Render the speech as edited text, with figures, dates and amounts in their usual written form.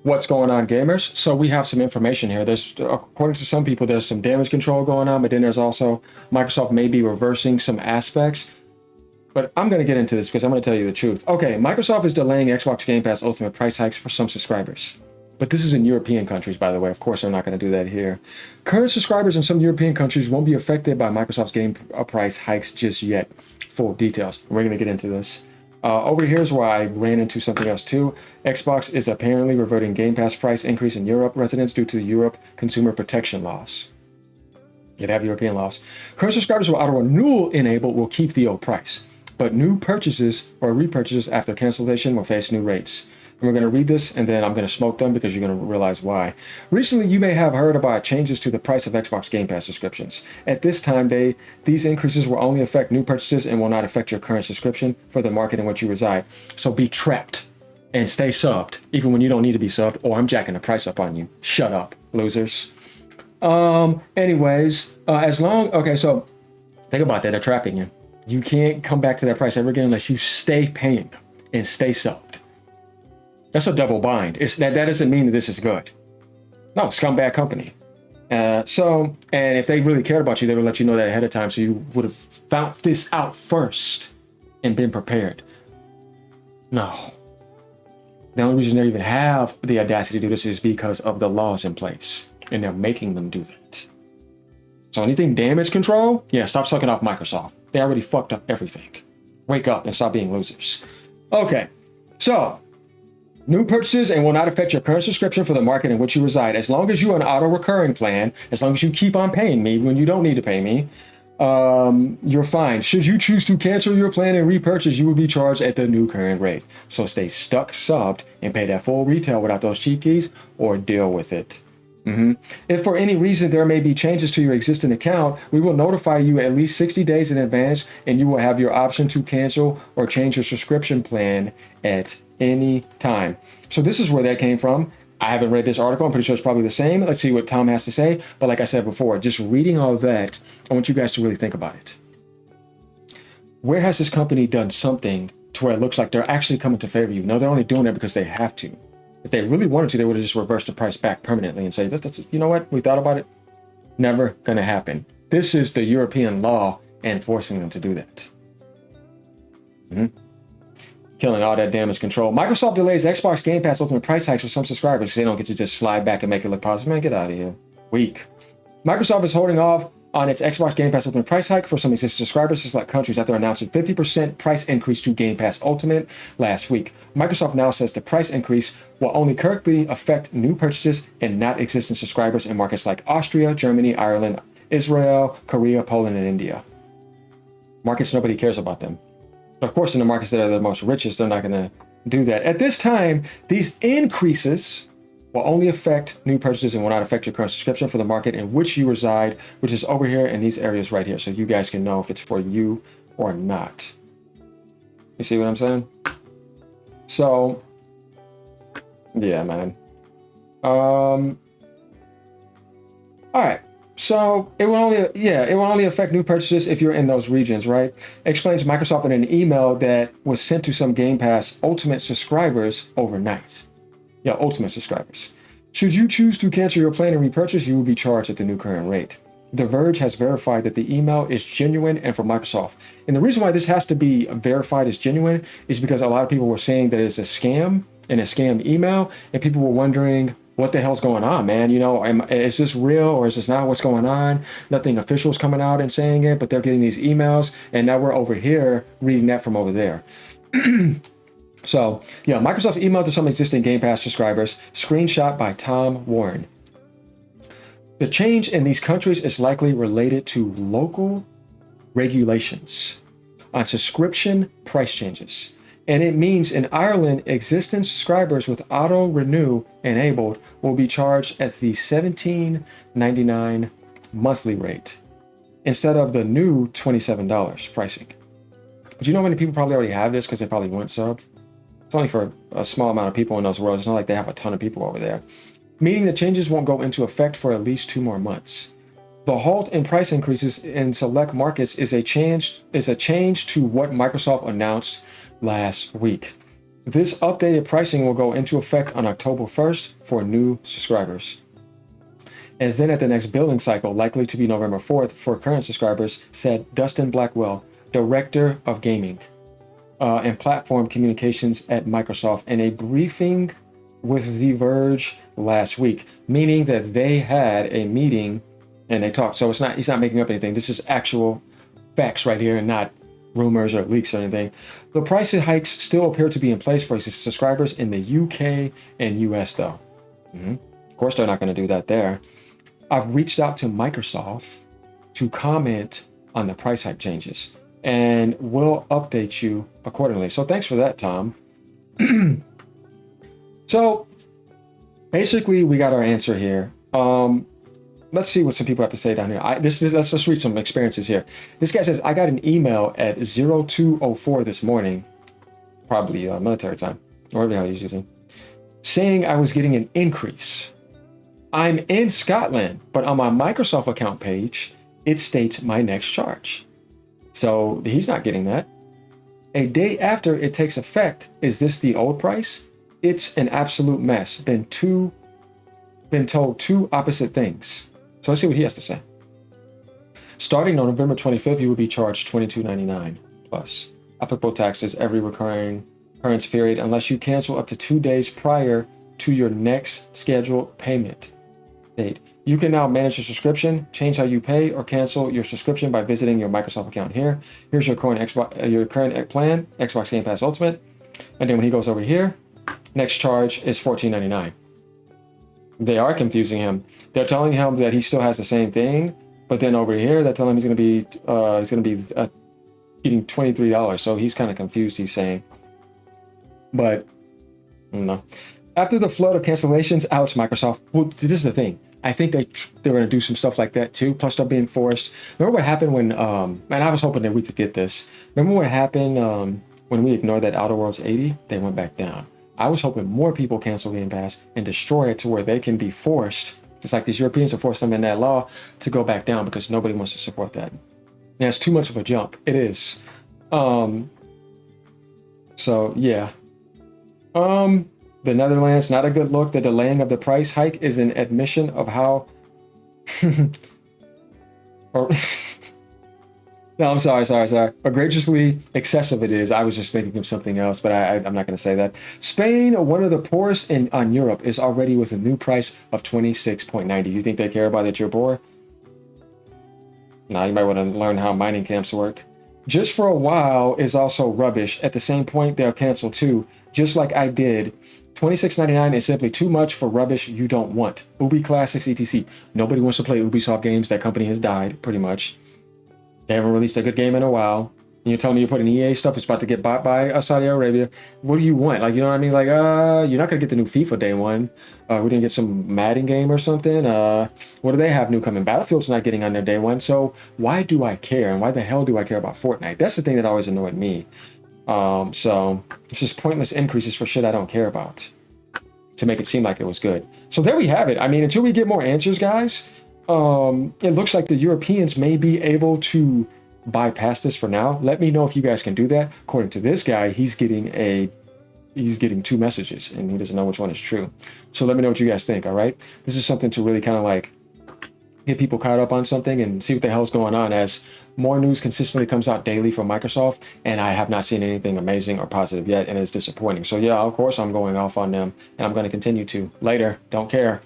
What's going on, gamers? So we have some information here. There's, according to some people, there's some damage control going on, but then there's also Microsoft may be reversing some aspects. But I'm going to get into this because I'm going to tell you the truth. Okay, Microsoft is delaying Xbox Game Pass Ultimate price hikes for some subscribers. But this is in European countries, by the way. Of course, they're not going to do that here. Current subscribers in some European countries won't be affected by Microsoft's game price hikes just yet. Full details. We're going to get into this. Over here is where I ran into something else too. Xbox is apparently reverting Game Pass price increase in Europe residents due to the Europe consumer protection laws. You'd have European laws. Current subscribers with auto renewal enabled will keep the old price, but new purchases or repurchases after cancellation will face new rates. And we're going to read this and then I'm going to smoke them because you're going to realize why. Recently, you may have heard about changes to the price of Xbox Game Pass subscriptions. At this time, these increases will only affect new purchases and will not affect your current subscription for the market in which you reside. So be trapped and stay subbed, even when you don't need to be subbed, or I'm jacking the price up on you. Shut up, losers. Okay, so think about that. They're trapping you. You can't come back to that price ever again unless you stay paying and stay subbed. That's a double bind. That doesn't mean that this is good. No, scumbag company. And if they really cared about you, they would let you know that ahead of time, so you would have found this out first and been prepared. No. The only reason they even have the audacity to do this is because of the laws in place, and they're making them do that. So anything damage control, yeah, stop sucking off Microsoft. They already fucked up everything. Wake up and stop being losers. Okay, so new purchases and will not affect your current subscription for the market in which you reside. As long as you're an auto recurring plan, as long as you keep on paying me when you don't need to pay me, you're fine. Should you choose to cancel your plan and repurchase, you will be charged at the new current rate. So stay stuck subbed and pay that full retail without those cheap keys or deal with it. If for any reason there may be changes to your existing account, we will notify you at least 60 days in advance, and you will have your option to cancel or change your subscription plan at any time. So this is where that came from. I haven't read this article. I'm pretty sure it's probably the same. Let's see what Tom has to say. But like I said before, just reading all of that, I want you guys to really think about it. Where has this company done something to where it looks like they're actually coming to favor you? No, they're only doing it because they have to. If they really wanted to, they would have just reversed the price back permanently and say, that's you know what? We thought about it. Never going to happen. This is the European law and forcing them to do that. Killing all that damage control. Microsoft delays Xbox Game Pass Ultimate price hikes for some subscribers because they don't get to just slide back and make it look positive. Man, get out of here. Weak. Microsoft is holding off on its Xbox Game Pass Ultimate price hike for some existing subscribers in select countries after announcing 50% price increase to Game Pass Ultimate last week. Microsoft now says the price increase will only currently affect new purchases and not existing subscribers in markets like Austria, Germany, Ireland, Israel, Korea, Poland, and India. Markets nobody cares about them. Of course, in the markets that are the most richest, they're not going to do that. At this time, these increases will only affect new purchases and will not affect your current subscription for the market in which you reside, which is over here in these areas right here. So you guys can know if it's for you or not. You see what I'm saying? So, yeah, man. All right. So it will only affect new purchases if you're in those regions, right? Explains Microsoft in an email that was sent to some Game Pass Ultimate subscribers overnight. Yeah, Ultimate subscribers. Should you choose to cancel your plan and repurchase, you will be charged at the new current rate. The Verge has verified that the email is genuine and from Microsoft. And the reason why this has to be verified as genuine is because a lot of people were saying that it's a scam and a scam email, and people were wondering, what the hell's going on, man? You know, is this real or is this not what's going on? Nothing official's coming out and saying it, but they're getting these emails, and now we're over here reading that from over there. So, yeah, Microsoft emailed to some existing Game Pass subscribers, screenshot by Tom Warren. The change in these countries is likely related to local regulations on subscription price changes. And it means in Ireland, existing subscribers with auto renew enabled will be charged at the $17.99 monthly rate instead of the new $27 pricing. Do you know how many people probably already have this because they probably weren't subbed? It's only for a small amount of people in those worlds. It's not like they have a ton of people over there. Meaning the changes won't go into effect for at least 2 more months. The halt in price increases in select markets is a change to what Microsoft announced last week. This updated pricing will go into effect on October 1st for new subscribers. And then at the next billing cycle, likely to be November 4th for current subscribers, said Dustin Blackwell, Director of Gaming and Platform Communications at Microsoft, in a briefing with The Verge last week, meaning that they had a meeting and they talked. So he's not making up anything. This is actual facts right here and not rumors or leaks or anything. The price hikes still appear to be in place for subscribers in the UK and US though. Of course, they're not going to do that there. I've reached out to Microsoft to comment on the price hike changes and we'll update you accordingly. So thanks for that, Tom. So basically we got our answer here. Let's see what some people have to say down here. Let's just read some experiences here. This guy says, I got an email at 0204 this morning, probably military time, or whatever the hell he's using, saying I was getting an increase. I'm in Scotland, but on my Microsoft account page, it states my next charge. So he's not getting that. A day after it takes effect, is this the old price? It's an absolute mess. Been told two opposite things. So let's see what he has to say. Starting on November 25th, you will be charged $22.99 plus applicable taxes every recurring occurrence period unless you cancel up to 2 days prior to your next scheduled payment date. You can now manage your subscription, change how you pay, or cancel your subscription by visiting your Microsoft account here. Here's your current plan, Xbox Game Pass Ultimate. And then when he goes over here, next charge is $14.99. They are confusing him. They're telling him that he still has the same thing, but then over here they're telling him he's going to be getting $23. So he's kind of confused. He's saying, but no. After the flood of cancellations, ouch, Microsoft. Well, this is the thing. I think they're going to do some stuff like that too. Plus, they're being forced. Remember what happened when? And I was hoping that we could get this. Remember what happened when we ignored that Outer Worlds 80? They went back down. I was hoping more people cancel Game Pass and destroy it to where they can be forced, just like these Europeans are forced them in that law, to go back down because nobody wants to support that. Yeah, it's too much of a jump. It is. So yeah. The Netherlands, not a good look. The delaying of the price hike is an admission of how. No, I'm sorry. Egregiously excessive it is. I was just thinking of something else, but I'm not going to say that. Spain, one of the poorest on Europe, is already with a new price of 26.90. You think they care about that you're poor? Nah, you might want to learn how mining camps work. Just for a while is also rubbish. At the same point, they'll cancel too, just like I did. $26.99 is simply too much for rubbish you don't want. Ubi Classics, etc. Nobody wants to play Ubisoft games. That company has died, pretty much. They haven't released a good game in a while. And you're telling me you're putting EA stuff that's about to get bought by Saudi Arabia. What do you want? Like, you know what I mean? Like, you're not going to get the new FIFA day one. We didn't get some Madden game or something. What do they have new coming? Battlefield's not getting on their day one. So why do I care? And why the hell do I care about Fortnite? That's the thing that always annoyed me. So it's just pointless increases for shit I don't care about to make it seem like it was good. So there we have it. I mean, until we get more answers, guys, it looks like the Europeans may be able to bypass this for now. Let me know if you guys can do that. According to this guy, he's getting two messages and he doesn't know which one is true. So let me know what you guys think. All right. This is something to really kind of like get people caught up on something and see what the hell's going on, as more news consistently comes out daily from Microsoft, and I have not seen anything amazing or positive yet, and it's disappointing. So yeah, of course I'm going off on them, and I'm going to continue to. Later. Don't care.